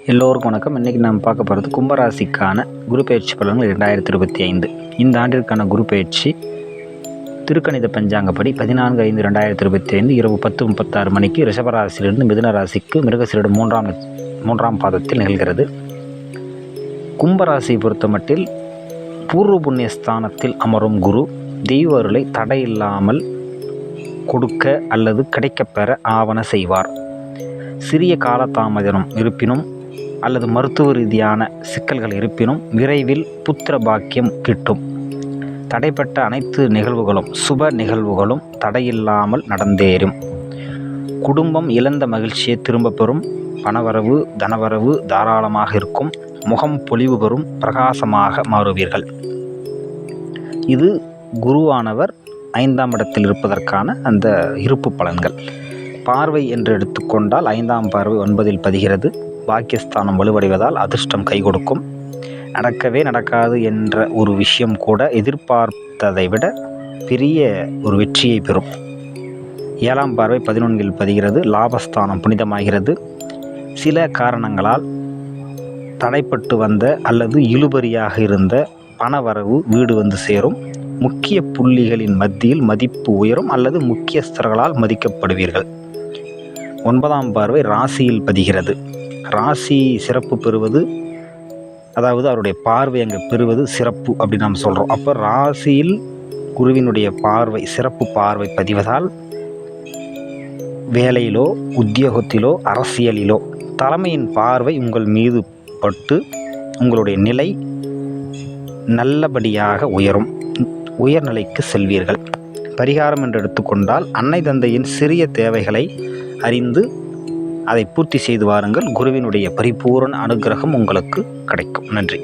எல்லோருக்கும் வணக்கம். இன்றைக்கி நாம் பார்க்க போகிறது கும்பராசிக்கான குரு பயிற்சி பலன்கள் 2025. இந்த ஆண்டிற்கான குரு பயிற்சி திருக்கணித பஞ்சாங்கப்படி 14/5/2025 இரவு 10:36 மணிக்கு ரிஷபராசியிலிருந்து மிதுன ராசிக்கு மிருகசீரிடம் மூன்றாம் பாதத்தில் நிகழ்கிறது. கும்பராசியை பொறுத்தமட்டில் பூர்வ புண்ணிய ஸ்தானத்தில் அமரும் குரு தெய்வ அருளை தடையில்லாமல் கொடுக்க அல்லது கிடைக்கப்பெற ஆவன செய்வார். சிறிய காலதாமதம் இருப்பினும் அல்லது மருத்துவ ரீதியான சிக்கல்கள் இருப்பினும் விரைவில் புத்திர பாக்கியம் கிட்டும். தடைப்பட்ட அனைத்து நிகழ்வுகளும் சுப நிகழ்வுகளும் தடையில்லாமல் நடந்தேறும். குடும்பம் இழந்த மகிழ்ச்சியை திரும்ப பெறும். பணவரவு தனவரவு தாராளமாக இருக்கும். முகம் பொலிவு பெறும். பிரகாசமாக மாறுவீர்கள். இது குருவானவர் 5ஆம் இடத்தில் இருப்பதற்கான அந்த இருப்பு பலன்கள். பார்வை என்று எடுத்துக்கொண்டால் 5ஆம் பார்வை 9இல் பதிகிறது. பாக்கியஸ்தானம் வலுவடைவதால் அதிர்ஷ்டம் கை கொடுக்கும். நடக்கவே நடக்காது என்ற ஒரு விஷயம் கூட எதிர்பார்த்ததை விட பெரிய ஒரு வெற்றியை பெறும். 7ஆம் பார்வை 11இல் பதிகிறது. லாபஸ்தானம் புனிதமாகிறது. சில காரணங்களால் தடைப்பட்டு வந்த அல்லது இழுபறியாக இருந்த பணவரவு வீடு வந்து சேரும். முக்கிய புள்ளிகளின் மத்தியில் மதிப்பு உயரும் அல்லது முக்கியஸ்தர்களால் மதிக்கப்படுவீர்கள். 9ஆம் பார்வை ராசியில் பதிகிறது. ராசி சிறப்பு பெறுவது, அதாவது அவருடைய பார்வை அங்கே பெறுவது சிறப்பு அப்படின்னு நாம் சொல்கிறோம். அப்போ ராசியில் குருவினுடைய பார்வை சிறப்பு பார்வை பதிவதால் வேலையிலோ உத்தியோகத்திலோ அரசியலிலோ தலைமையின் பார்வை உங்கள் மீது பட்டு உங்களுடைய நிலை நல்லபடியாக உயரும். உயர்நிலைக்கு செல்வீர்கள். பரிகாரம் என்று எடுத்துக்கொண்டால் அன்னை தந்தையின் சிறிய தேவைகளை அறிந்து அதை பூர்த்தி செய்து வாருங்கள். குருவினுடைய பரிபூரண அனுக்கிரகம் உங்களுக்கு கிடைக்கும். நன்றி.